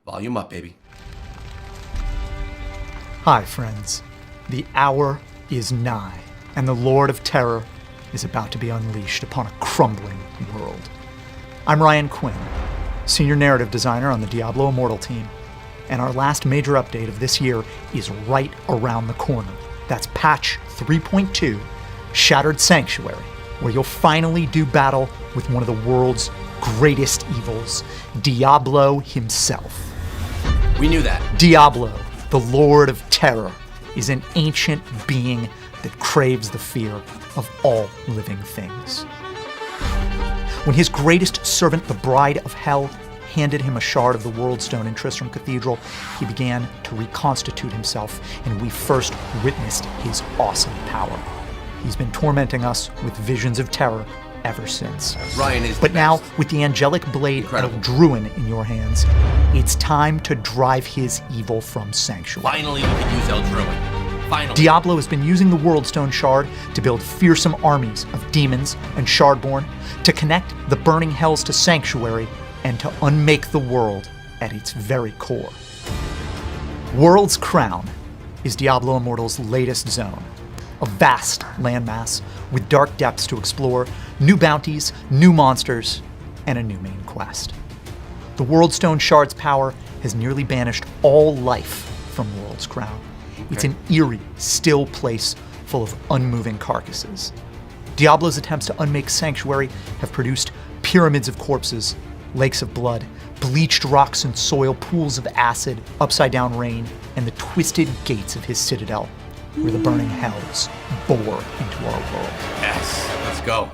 Volume up, baby. Hi, friends. The hour is nigh, and the Lord of Terror is about to be unleashed upon a crumbling world. I'm Ryan Quinn, Senior Narrative Designer on the Diablo Immortal team, and our last major update of this year is right around the corner. That's patch 3.2, Shattered Sanctuary, where you'll finally do battle with one of the world's greatest evils, Diablo himself. We knew that. Diablo, the Lord of Terror, is an ancient being that craves the fear of all living things. When his greatest servant, the Bride of Hell, handed him a shard of the World Stone in Tristram Cathedral, he began to reconstitute himself, and we first witnessed his awesome power. He's been tormenting us with visions of terror ever since. Ryan is But now, with the angelic blade of Druin in your hands, it's time to drive his evil from Sanctuary. Finally, we can use El Druid. Finally. Diablo has been using the Worldstone Shard to build fearsome armies of demons and Shardborn, to connect the burning hells to Sanctuary, and to unmake the world at its very core. World's Crown is Diablo Immortal's latest zone, a vast landmass with dark depths to explore, new bounties, new monsters, and a new main quest. The Worldstone Shard's power has nearly banished all life from World's Crown. It's an eerie, still place full of unmoving carcasses. Diablo's attempts to unmake Sanctuary have produced pyramids of corpses, lakes of blood, bleached rocks and soil, pools of acid, upside-down rain, and the twisted gates of his citadel, where the burning hells bore into our world. Yes, let's go.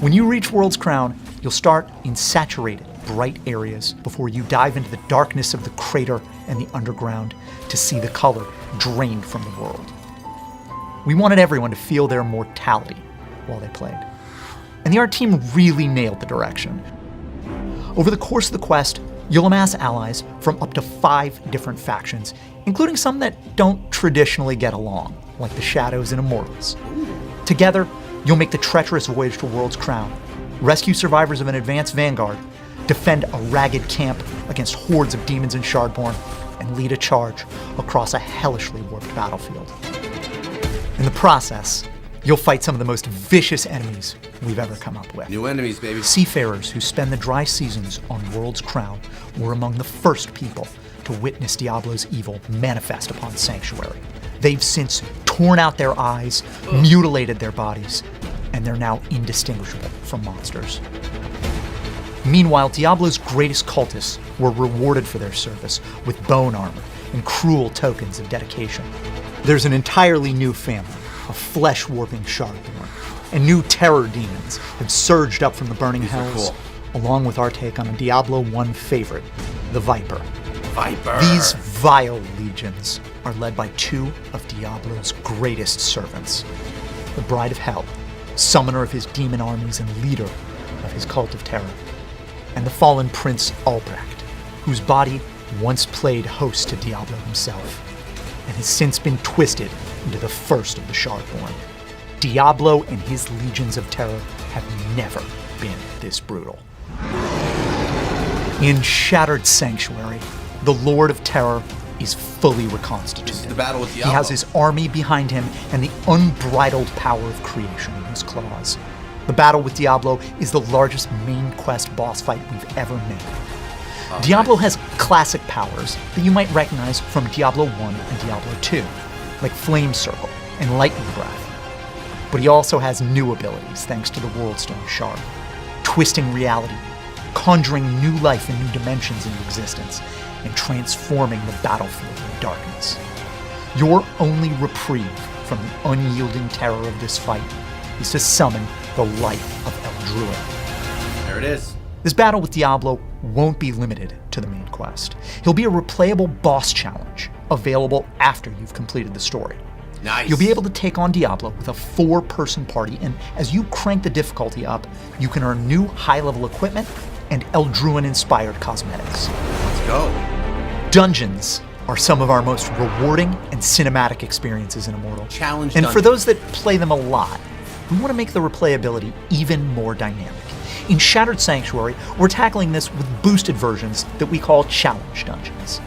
When you reach World's Crown, you'll start in saturated, bright areas before you dive into the darkness of the crater and the underground to see the color drained from the world. We wanted everyone to feel their mortality while they played. And the art team really nailed the direction. Over the course of the quest, you'll amass allies from up to 5 different factions, including some that don't traditionally get along, like the Shadows and Immortals. Together, you'll make the treacherous voyage to World's Crown, rescue survivors of an advanced vanguard, defend a ragged camp against hordes of demons and Shardborn, and lead a charge across a hellishly warped battlefield. In the process, you'll fight some of the most vicious enemies we've ever come up with. New enemies, baby. Seafarers who spend the dry seasons on World's Crown were among the first people to witness Diablo's evil manifest upon Sanctuary. They've since torn out their eyes, mutilated their bodies, and they're now indistinguishable from monsters. Meanwhile, Diablo's greatest cultists were rewarded for their service with bone armor and cruel tokens of dedication. There's an entirely new family of flesh-warping Shardborn, and new terror demons have surged up from the burning hells, along with our take on a Diablo 1 favorite, the Viper. These vile legions are led by 2 of Diablo's greatest servants, the Bride of Hell, summoner of his demon armies and leader of his cult of terror, and the fallen Prince Albrecht, whose body once played host to Diablo himself, and has since been twisted into the first of the Shardborn. Diablo and his legions of terror have never been this brutal. In Shattered Sanctuary, the Lord of Terror is fully reconstituted. This is the battle with Diablo. He has his army behind him and the unbridled power of creation in his claws. The battle with Diablo is the largest main quest boss fight we've ever made. Diablo has classic powers that you might recognize from Diablo 1 and Diablo 2, like Flame Circle and Lightning Breath. But he also has new abilities thanks to the Worldstone Shard, twisting reality, conjuring new life and new dimensions into existence, and transforming the battlefield in darkness. Your only reprieve from the unyielding terror of this fight is to summon the life of El Druid. There it is. This battle with Diablo won't be limited to the main quest. He'll be a replayable boss challenge available after you've completed the story. Nice. You'll be able to take on Diablo with a 4-person party, and as you crank the difficulty up, you can earn new high-level equipment and Eldruin-inspired cosmetics. Let's go. Dungeons are some of our most rewarding and cinematic experiences in Immortal. Challenge And dungeons. for those that play them a lot, we want to make the replayability even more dynamic. In Shattered Sanctuary, we're tackling this with boosted versions that we call challenge dungeons.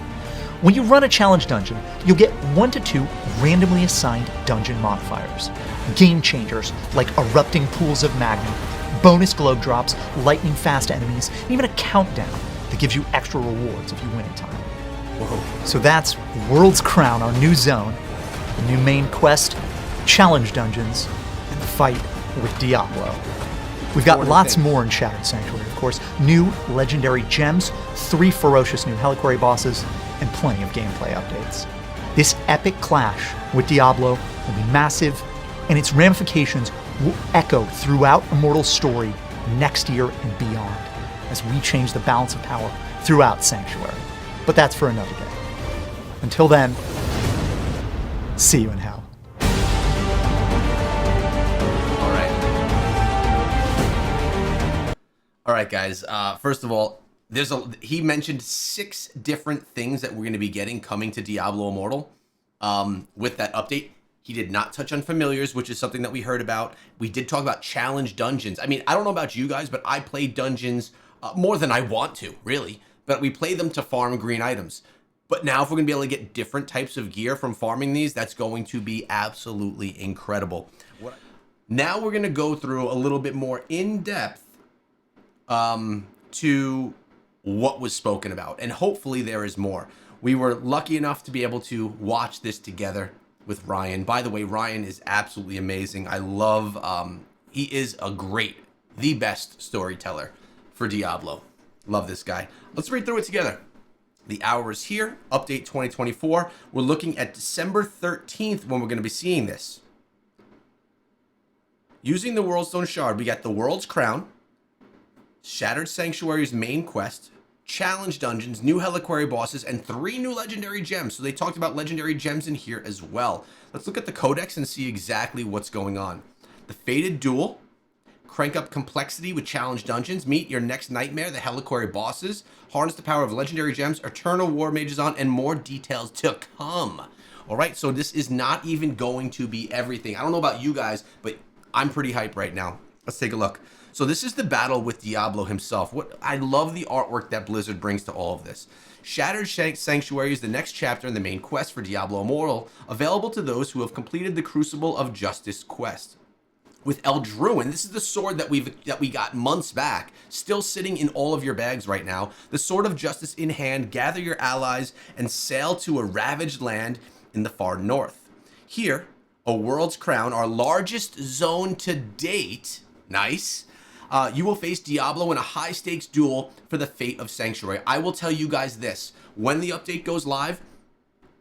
When you run a challenge dungeon, you'll get 1 to 2 randomly assigned dungeon modifiers. Game changers like erupting pools of magma, bonus globe drops, lightning fast enemies, and even a countdown that gives you extra rewards if you win in time. Whoa. So that's World's Crown, our new zone, the new main quest, challenge dungeons, and the fight with Diablo. We've got lots more in Shattered Sanctuary, of course. New legendary gems, 3 ferocious new Heliquary bosses, and plenty of gameplay updates. This epic clash with Diablo will be massive, and its ramifications will echo throughout Immortal's story next year and beyond as we change the balance of power throughout Sanctuary. But that's for another day. Until then, see you in hell. All right, guys. First of all, he mentioned 6 different things that we're going to be getting coming to Diablo Immortal with that update. He did not touch on familiars, which is something that we heard about. We did talk about challenge dungeons. I mean, I don't know about you guys, but I play dungeons more than I want to, really. But we play them to farm green items. But now if we're going to be able to get different types of gear from farming these, that's going to be absolutely incredible. Now we're going to go through a little bit more in-depth to what was spoken about. And hopefully there is more. We were lucky enough to be able to watch this together with Ryan. By the way, Ryan is absolutely amazing. I love, he is the best storyteller for Diablo. Love this guy. Let's read through it together. The hour is here, update 2024. We're looking at December 13th when we're going to be seeing this. Using the Worldstone Shard, we got the World's Crown, Shattered Sanctuary's main quest, challenge dungeons, new Heliquary bosses, and 3 new legendary gems. So they talked about legendary gems in here as well. Let's look at the codex and see exactly what's going on. The Fated Duel, crank up complexity with challenge dungeons, meet your next nightmare, the Heliquary bosses, harness the power of legendary gems, Eternal War Mages on, and more details to come. All right, so this is not even going to be everything. I don't know about you guys, but I'm pretty hyped right now. Let's take a look. So this is the battle with Diablo himself. I love the artwork that Blizzard brings to all of this. Shattered Sanctuary is the next chapter in the main quest for Diablo Immortal, available to those who have completed the Crucible of Justice quest. With Eldruin, this is the sword that we got months back, still sitting in all of your bags right now. The Sword of Justice in hand, gather your allies and sail to a ravaged land in the far north. Here, a World's Crown, our largest zone to date. Nice. You will face Diablo in a high-stakes duel for the fate of Sanctuary. I will tell you guys this. When the update goes live,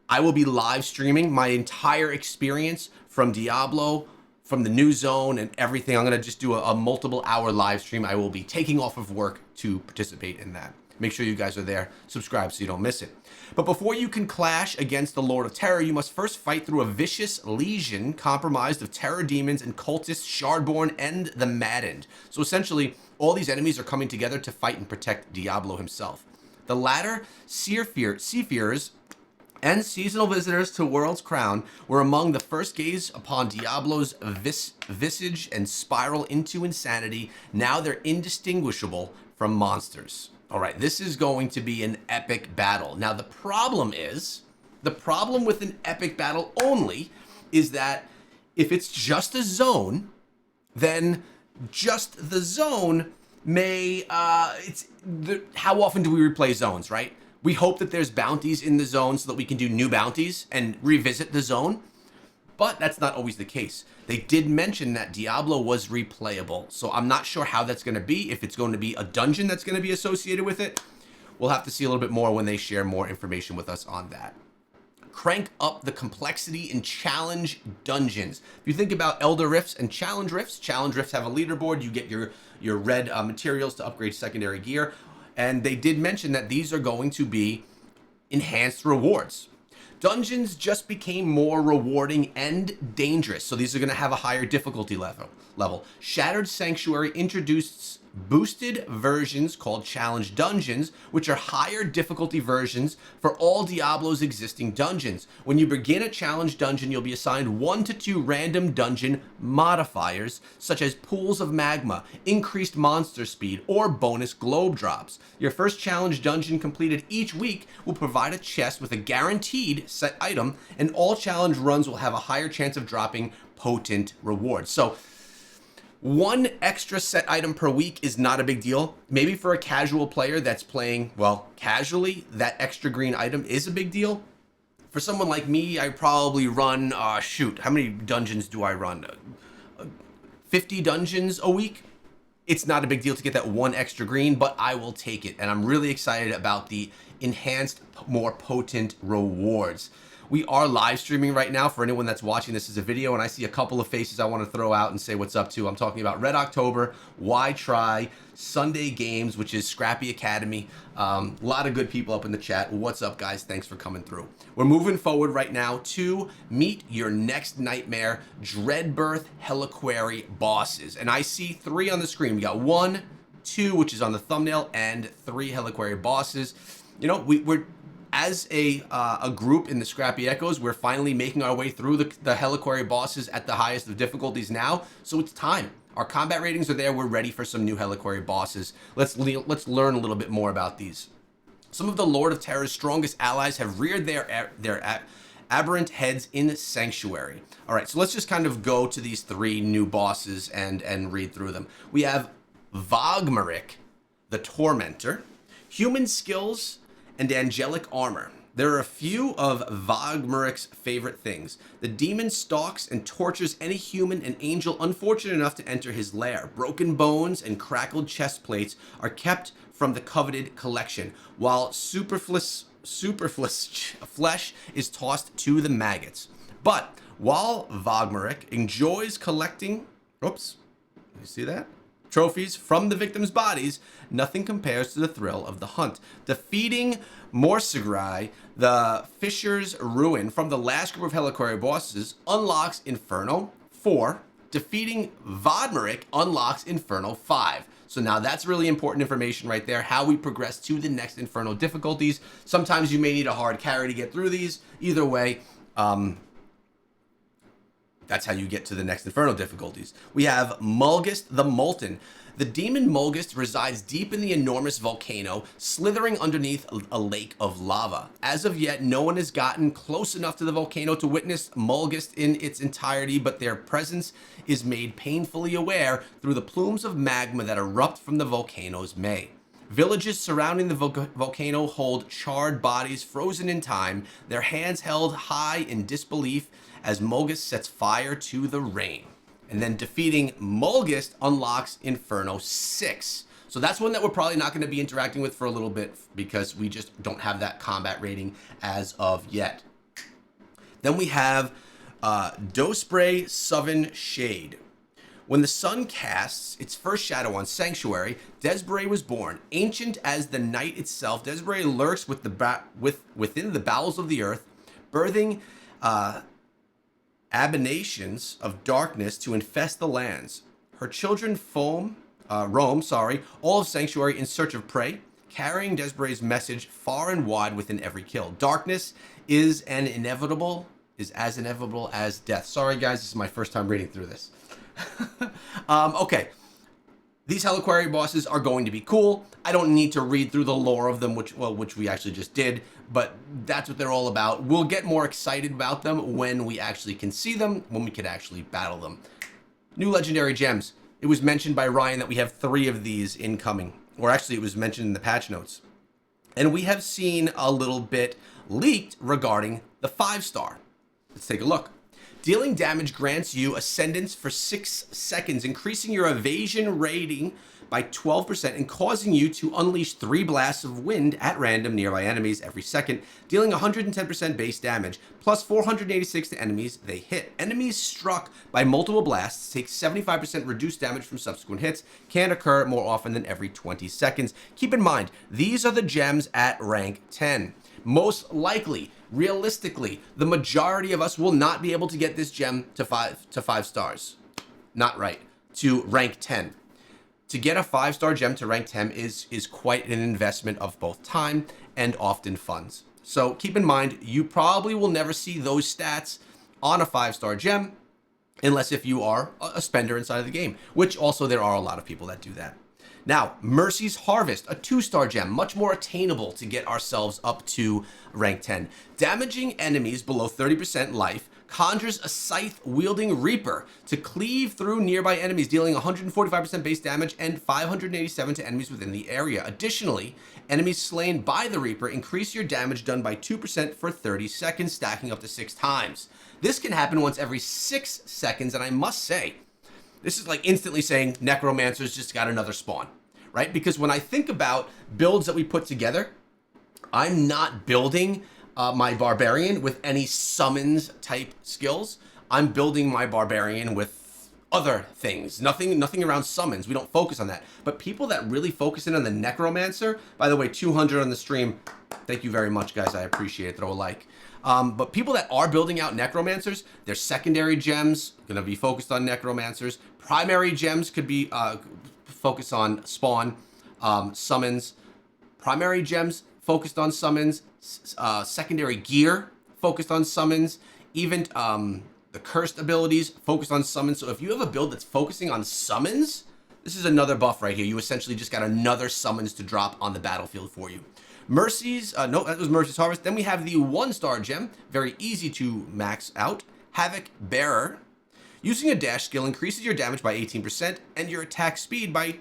I will be live streaming my entire experience from Diablo, from the new zone and everything. I'm going to just do a multiple-hour live stream. I will be taking off of work to participate in that. Make sure you guys are there. Subscribe so you don't miss it. But before you can clash against the Lord of Terror, you must first fight through a vicious legion comprised of terror demons and cultists, Shardborn, and the Maddened. So essentially, all these enemies are coming together to fight and protect Diablo himself. The latter, Seafarers, and seasonal visitors to World's Crown were among the first gaze upon Diablo's visage and spiral into insanity. Now they're indistinguishable from monsters. All right, this is going to be an epic battle. Now, the problem with an epic battle only is that if it's just a zone, then just the zone may, how often do we replay zones, right? We hope that there's bounties in the zone so that we can do new bounties and revisit the zone, but that's not always the case. They did mention that Diablo was replayable, so I'm not sure how that's going to be, if it's going to be a dungeon that's going to be associated with it. We'll have to see a little bit more when they share more information with us on that. Crank up the complexity in challenge dungeons. If you think about Elder Rifts and Challenge Rifts have a leaderboard. You get your red materials to upgrade secondary gear. And they did mention that these are going to be enhanced rewards. Dungeons just became more rewarding and dangerous, so these are going to have a higher difficulty level. Shattered Sanctuary introduced boosted versions called challenge dungeons, which are higher difficulty versions for all Diablo's existing dungeons. When you begin a challenge dungeon, you'll be assigned 1 to 2 random dungeon modifiers, such as pools of magma, increased monster speed, or bonus globe drops. Your first challenge dungeon completed each week will provide a chest with a guaranteed set item, and all challenge runs will have a higher chance of dropping potent rewards. So 1 extra set item per week is not a big deal. Maybe for a casual player that's playing, well, casually, that extra green item is a big deal. For someone like me, I probably run, how many dungeons do I run? 50 dungeons a week? It's not a big deal to get that 1 extra green, but I will take it. And I'm really excited about the enhanced, more potent rewards. We are live streaming right now for anyone that's watching this as a video, and I see a couple of faces I want to throw out and say what's up to. I'm talking about Red October, Why Try, Sunday Games, which is Scrappy Academy. A lot of good people up in the chat. What's up, guys? Thanks for coming through. We're moving forward right now to meet your next nightmare, Dreadbirth Heliquary bosses. And I see 3 on the screen. We got 1, 2, which is on the thumbnail, and 3 Heliquary bosses. You know, we're as a group in the Scrappy Echoes, we're finally making our way through the Heliquary bosses at the highest of difficulties now, so it's time. Our combat ratings are there. We're ready for some new Heliquary bosses. Let's learn a little bit more about these. Some of the Lord of Terror's strongest allies have reared their aberrant heads in Sanctuary. All right, so let's just kind of go to these 3 new bosses and read through them. We have Vogmeric, the Tormentor, human skills, and angelic armor. There are a few of Vogmeric's favorite things. The demon stalks and tortures any human and angel unfortunate enough to enter his lair. Broken bones and crackled chest plates are kept from the coveted collection, while superfluous flesh is tossed to the maggots. But while Vogmeric enjoys collecting, you see that? Trophies from the victims' bodies, nothing compares to the thrill of the hunt. Defeating Morsagrai, the Fisher's Ruin, from the last group of Heliquary bosses unlocks Inferno 4. Defeating Vodmeric unlocks Inferno 5. So now that's really important information right there, how we progress to the next Inferno difficulties. Sometimes you may need a hard carry to get through these. Either way, that's how you get to the next Inferno difficulties. We have Mulgust the Molten. The demon Mulgust resides deep in the enormous volcano, slithering underneath a lake of lava. As of yet, no one has gotten close enough to the volcano to witness Mulgust in its entirety, but their presence is made painfully aware through the plumes of magma that erupt from the volcano's may. Villages surrounding the volcano hold charred bodies frozen in time, their hands held high in disbelief as Mulgust sets fire to the rain. And then defeating Mulgust unlocks Inferno 6. So that's one that we're probably not going to be interacting with for a little bit because we just don't have that combat rating as of yet. Then we have Dospray Southern Shade. When the sun casts its first shadow on Sanctuary, Desbray was born. Ancient as the night itself, Desbray lurks within the bowels of the earth, birthing abominations of darkness to infest the lands. Her children roam all of Sanctuary in search of prey, carrying Desbray's message far and wide within every kill. Darkness is as inevitable as death. Sorry guys, this is my first time reading through this. Okay. These Heliquary bosses are going to be cool. I don't need to read through the lore of them, which we actually just did, but that's what they're all about. We'll get more excited about them when we actually can see them, when we can actually battle them. New legendary gems. It was mentioned by Ryan that we have 3 of these incoming, or actually it was mentioned in the patch notes. And we have seen a little bit leaked regarding the 5-star. Let's take a look. Dealing damage grants you Ascendance for 6 seconds, increasing your evasion rating by 12% and causing you to unleash 3 blasts of wind at random nearby enemies every second, dealing 110% base damage, plus 486 to enemies they hit. Enemies struck by multiple blasts take 75% reduced damage from subsequent hits, can occur more often than every 20 seconds. Keep in mind, these are the gems at rank 10. Most likely, realistically, the majority of us will not be able to get this gem to 5 stars. Not right. To rank 10. To get a 5-star gem to rank 10 is quite an investment of both time and often funds. So keep in mind, you probably will never see those stats on a 5-star gem unless if you are a spender inside of the game, which also there are a lot of people that do that. Now, Mercy's Harvest, a 2-star gem, much more attainable to get ourselves up to rank 10. Damaging enemies below 30% life conjures a scythe-wielding Reaper to cleave through nearby enemies, dealing 145% base damage and 587 to enemies within the area. Additionally, enemies slain by the Reaper increase your damage done by 2% for 30 seconds, stacking up to 6 times. This can happen once every 6 seconds, and I must say, this is like instantly saying Necromancer's just got another spawn, right? Because when I think about builds that we put together, I'm not building my Barbarian with any summons type skills. I'm building my Barbarian with other things. Nothing around summons. We don't focus on that. But people that really focus in on the Necromancer, by the way, 200 on the stream. Thank you very much, guys. I appreciate it. Throw a like. But people that are building out Necromancers, their secondary gems going to be focused on Necromancers. Primary gems could be focused on spawn, summons. Primary gems focused on summons. Secondary gear focused on summons. Even the cursed abilities focused on summons. So if you have a build that's focusing on summons, this is another buff right here. You essentially just got another summons to drop on the battlefield for you. Mercy's, no, that was Mercy's Harvest. Then we have the 1-star gem, very easy to max out. Havoc Bearer. Using a dash skill increases your damage by 18% and your attack speed by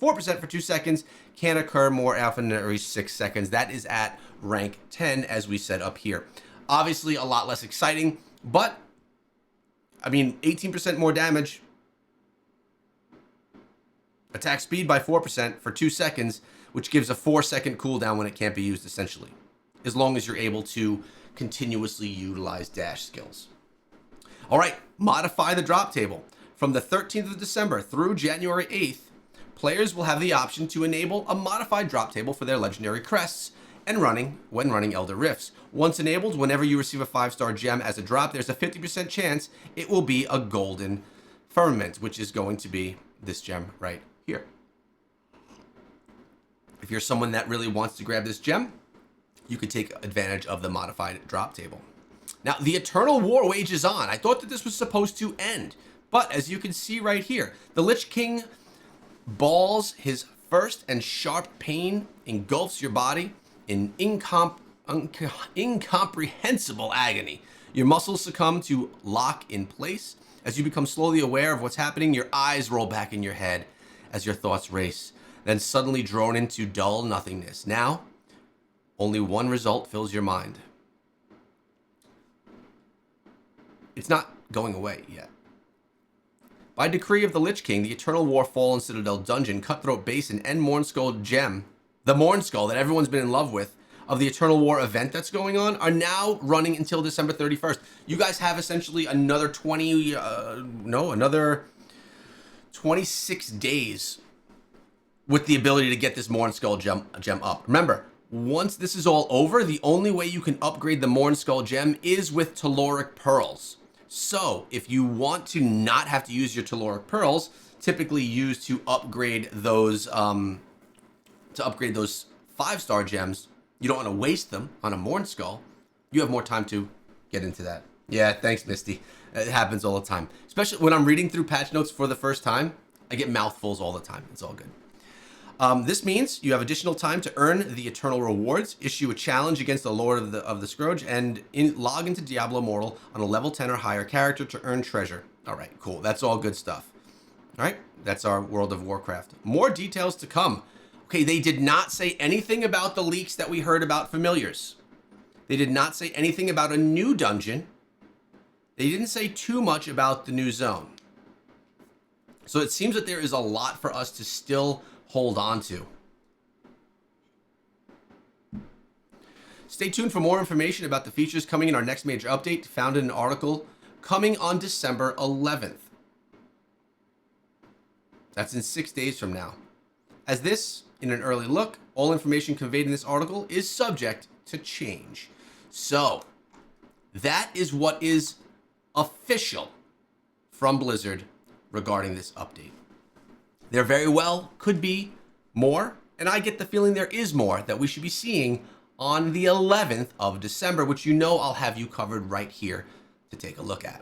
4% for 2 seconds. Can occur more often than every 6 seconds. That is at rank 10, as we said up here. Obviously, a lot less exciting, but, I mean, 18% more damage. Attack speed by 4% for 2 seconds, which gives a 4-second cooldown when it can't be used, essentially, as long as you're able to continuously utilize dash skills. All right, modify the drop table. From the 13th of December through January 8th, players will have the option to enable a modified drop table for their legendary crests and when running Elder Rifts. Once enabled, whenever you receive a 5-star gem as a drop, there's a 50% chance it will be a golden firmament, which is going to be this gem right here. If you're someone that really wants to grab this gem, you could take advantage of the modified drop table. Now, the Eternal War wages on. I thought that this was supposed to end, but as you can see right here, the Lich King balls his first and sharp pain engulfs your body in incomprehensible agony. Your muscles succumb to lock in place. As you become slowly aware of what's happening, your eyes roll back in your head as your thoughts race, then suddenly drone into dull nothingness. Now, only one result fills your mind. It's not going away yet. By decree of the Lich King, the Eternal War Fallen Citadel Dungeon, Cutthroat Basin, and Mornskull Gem, the Mornskull that everyone's been in love with, of the Eternal War event that's going on, are now running until December 31st. You guys have essentially another another 26 days with the ability to get this Mornskull gem up. Remember, once this is all over, the only way you can upgrade the Mornskull gem is with Telluric Pearls. So, if you want to not have to use your Telluric Pearls, typically used to upgrade those 5-star gems, you don't want to waste them on a Mornskull. You have more time to get into that. Yeah, thanks, Misty. It happens all the time. Especially when I'm reading through patch notes for the first time, I get mouthfuls all the time. It's all good. This means you have additional time to earn the Eternal Rewards, issue a challenge against the Lord of the Scourge, and log into Diablo Immortal on a level 10 or higher character to earn treasure. All right, cool. That's all good stuff. All right, that's our World of Warcraft. More details to come. Okay, they did not say anything about the leaks that we heard about familiars. They did not say anything about a new dungeon. They didn't say too much about the new zone. So it seems that there is a lot for us to still hold on to. Stay tuned for more information about the features coming in our next major update, found in an article coming on December 11th. That's in 6 days from now. As this, in an early look, all information conveyed in this article is subject to change. So, that is what is official from Blizzard regarding this update. There very well could be more, and I get the feeling there is more that we should be seeing on the 11th of December, which you know I'll have you covered right here to take a look at.